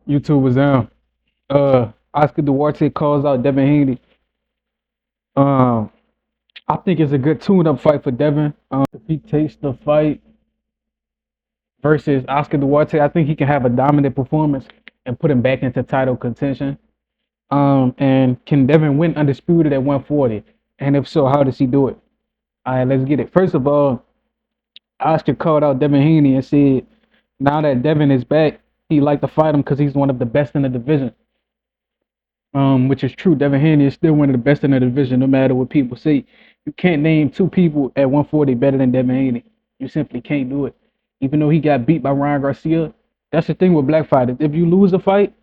YouTube was down. Oscar Duarte calls out Devin Haney. Um, I think it's a good tune-up fight for Devin. If he takes the fight versus Oscar Duarte, I think he can have a dominant performance and put him back into title contention. And can Devin win undisputed at 140? And if so, how does he do it? All right, let's get it. First of all, Oscar called out Devin Haney and said, now that Devin is back, he like to fight him because he's one of the best in the division. Which is true. Devin Haney is still one of the best in the division, no matter what people say. You can't name two people at 140 better than Devin Haney. You simply can't do it. Even though he got beat by Ryan Garcia, that's the thing with black fighters. If you lose a fight,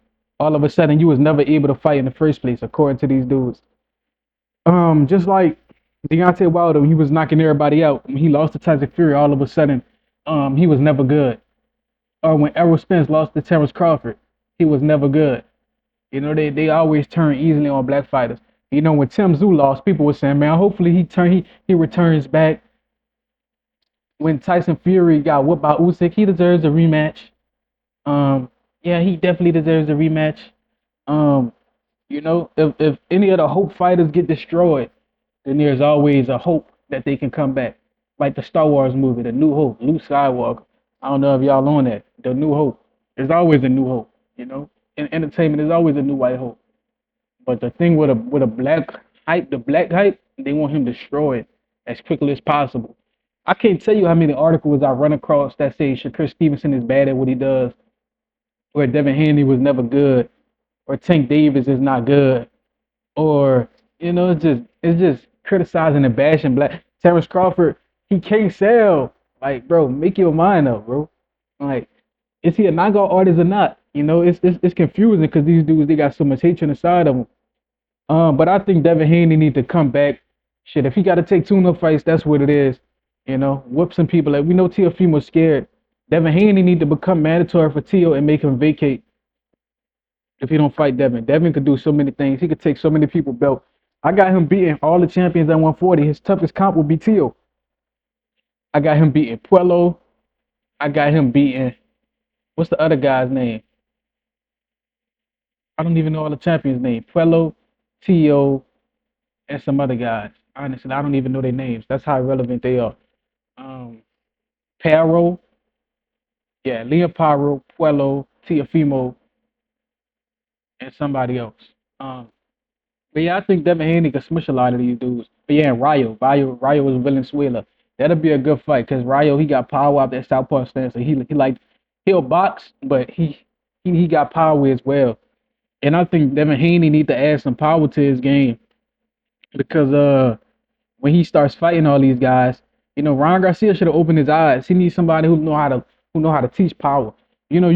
all of a sudden you was never able to fight in the first place, according to these dudes. Just like Deontay Wilder, when he was knocking everybody out, when he lost to Tyson Fury, all of a sudden, he was never good. Or when Errol Spence lost to Terrence Crawford, he was never good. You know, they always turn easily on black fighters. You know, when Tim Tszyu lost, people were saying, man, hopefully he returns back. When Tyson Fury got whooped by Usyk, he deserves a rematch. Yeah, he definitely deserves a rematch. Um, if any of the hope fighters get destroyed, then there's always a hope that they can come back. Like the Star Wars movie, The New Hope, Luke Skywalker. I don't know if y'all on that. The New Hope. There's always a new hope, you know? In entertainment, there's always a new white hope. But the thing with a black hype, the black hype, they want him destroyed as quickly as possible. I can't tell you how many articles I run across that say Shakur Stevenson is bad at what he does, or Devin Haney was never good, or Tank Davis is not good, or it's just criticizing and bashing black. Terrence Crawford, he can't sell. Like, bro, make your mind up, bro. Like, is he a knockout artist or not? You know, it's confusing because these dudes they got so much hatred inside of them. But I think Devin Haney need to come back. Shit, if he got to take tune-up fights, that's what it is. You know, whip some people. Like we know Teofimo's scared. Devin Haney need to become mandatory for Teo and make him vacate if he don't fight Devin. Devin could do so many things. He could take so many people belt. I got him beating all the champions at 140. His toughest comp would be Teo. I got him beating Puello. I got him beating what's the other guy's name? I don't even know all the champions' name. Puello, Teo, and some other guys. Honestly, I don't even know their names. That's how irrelevant they are. Um, Paro, yeah, Leon Paro, Puello, Teofimo, and somebody else. Um, but yeah, I think Devin Haney can smush a lot of these dudes. But yeah, and Rayo was Valenzuela. That'll be a good fight because Rayo he got power out that southpaw stance. So he'll box, but he got power as well. And I think Devin Haney need to add some power to his game because when he starts fighting all these guys, you know, Ron Garcia should have opened his eyes. He needs somebody who know how to teach power. You know,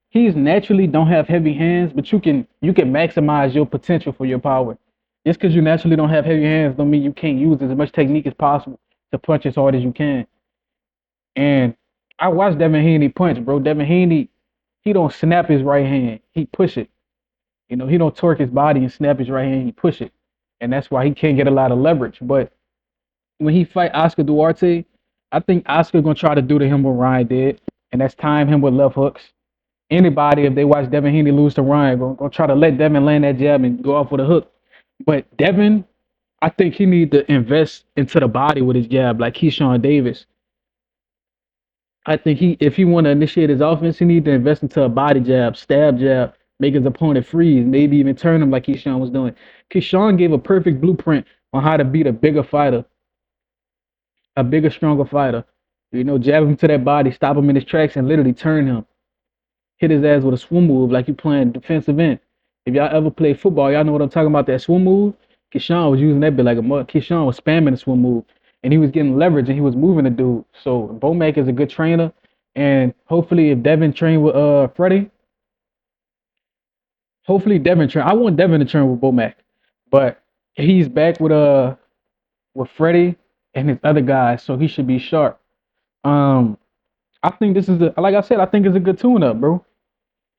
he's naturally don't have heavy hands, but you can maximize your potential for your power. Just because you naturally don't have heavy hands don't mean you can't use as much technique as possible to punch as hard as you can. And I watched Devin Haney punch, bro. Devin Haney, he don't snap his right hand. He push it. You know, he don't torque his body and snap his right hand. He push it. And that's why he can't get a lot of leverage. But when he fight Oscar Duarte, I think Oscar gonna try to do to him what Ryan did, and that's time him with left hooks. Anybody, if they watch Devin Haney lose to Ryan, gonna try to let Devin land that jab and go off with a hook. But Devin, I think he need to invest into the body with his jab, like Keyshawn Davis. I think if he want to initiate his offense, he need to invest into a body jab, stab jab, make his opponent freeze, maybe even turn him like Keyshawn was doing. Keyshawn gave a perfect blueprint on how to beat a bigger fighter, a bigger, stronger fighter. You know, jab him to that body, stop him in his tracks, and literally turn him. Hit his ass with a swim move like you playing defensive end. If y'all ever play football, y'all know what I'm talking about. That swim move. Keyshawn was using that bit like a mud. Keyshawn was spamming the swim move, and he was getting leverage and he was moving the dude. So Bomac is a good trainer, and hopefully if Devin train with Freddie, hopefully Devin train. I want Devin to train with Bomac, but he's back with Freddie and his other guys, so he should be sharp. Um, I think this is like I said, I think it's a good tune-up, bro.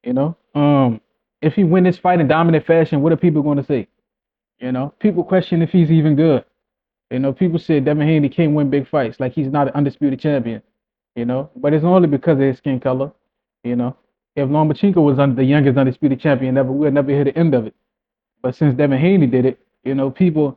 You know, if he win this fight in dominant fashion, what are people going to say? You know, people question if he's even good. You know, people say Devin Haney can't win big fights, like he's not an undisputed champion. You know, but it's only because of his skin color. You know, If Lomachenko was the youngest undisputed champion ever, we'd never hear the end of it. But since Devin Haney did it, people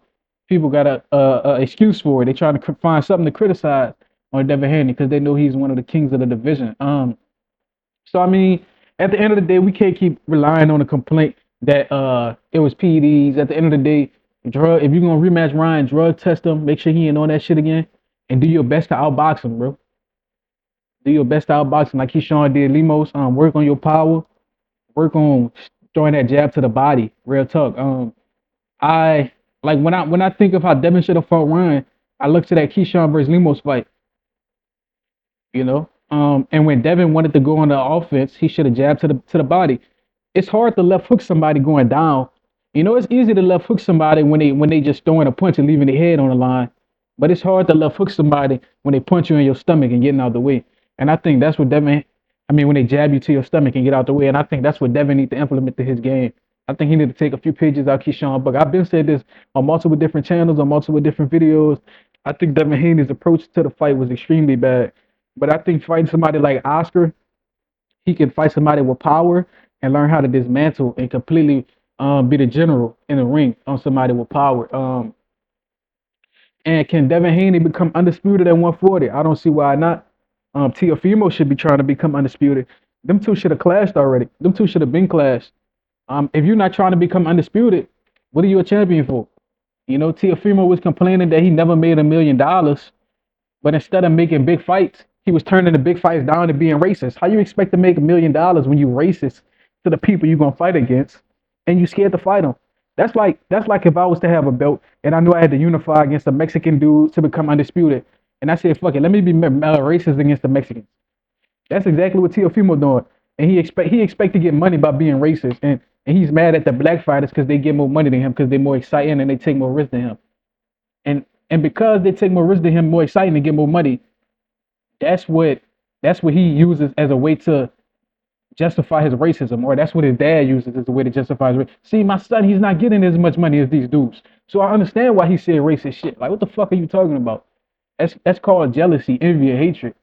got a excuse for it. They trying to find something to criticize on Devin Haney because they know he's one of the kings of the division. So I mean, at the end of the day, we can't keep relying on a complaint that it was PEDs. At the end of the day, drug if you're gonna rematch Ryan, drug test him, make sure he ain't on that shit again, and do your best to outbox him, bro. Do your best to outbox him like Keyshawn did Limos. Work on your power, work on throwing that jab to the body. Real talk. I like when I think of how Devin should have fought Ryan, I look to that Keyshawn versus Limos fight, you know. And when Devin wanted to go on the offense, he should have jabbed to the body. It's hard to left hook somebody going down. You know, it's easy to left hook somebody when they just throwing a punch and leaving their head on the line. But it's hard to left hook somebody when they punch you in your stomach and getting out the way. And I think that's what Devin. I mean, when they jab you to your stomach and get out the way. And I think that's what Devin needs to implement to his game. I think he need to take a few pages out Keyshawn. But I've been said this on multiple different channels, on multiple different videos. I think Devin Haney's approach to the fight was extremely bad. But I think fighting somebody like Oscar, he can fight somebody with power and learn how to dismantle and completely be the general in the ring on somebody with power. And can Devin Haney become undisputed at 140? I don't see why not. Teofimo should be trying to become undisputed. Them two should have clashed already. Them two should have been clashed. If you're not trying to become undisputed, what are you a champion for? You know, Teofimo was complaining that he never made $1 million. But instead of making big fights, he was turning the big fights down to being racist. How you expect to make $1 million when you racist to the people you're gonna fight against, and you scared to fight them? That's like if I was to have a belt and I knew I had to unify against a Mexican dude to become undisputed, and I said, "Fuck it, let me be racist against the Mexicans." That's exactly what Teofimo doing, and he expect to get money by being racist, and he's mad at the black fighters because they get more money than him because they're more exciting and they take more risk than him. And because they take more risk than him, more exciting and get more money, that's what he uses as a way to justify his racism, or that's what his dad uses as a way to justify his racism. See, my son, he's not getting as much money as these dudes. So I understand why he said racist shit. Like, what the fuck are you talking about? That's called jealousy, envy, and hatred.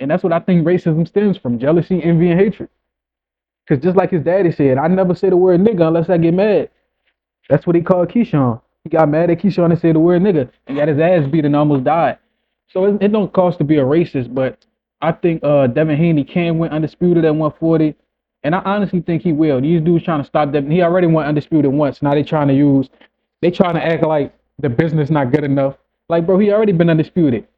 And that's what I think racism stems from: jealousy, envy, and hatred. Because just like his daddy said, I never say the word nigga unless I get mad. That's what he called Keyshawn. He got mad at Keyshawn and said the word nigga and got his ass beat and almost died. So it don't cost to be a racist, but I think Devin Haney can win undisputed at 140, and I honestly think he will. These dudes trying to stop Devin. He already won undisputed once. Now they trying to act like the business not good enough. Like, bro, he already been undisputed.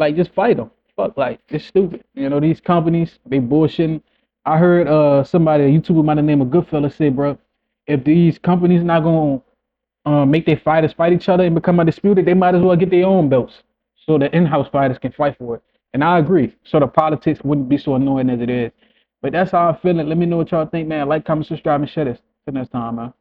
Like, just fight him. Fuck, like, it's stupid. You know, these companies, they bullshitting. I heard somebody, a YouTuber by the name of Goodfella, say, bro, if these companies not gonna make their fighters fight each other and become undisputed, they might as well get their own belts so the in-house fighters can fight for it. And I agree. So the politics wouldn't be so annoying as it is. But that's how I feel. Let me know what y'all think, man. Like, comment, subscribe, and share this. Till next time, man.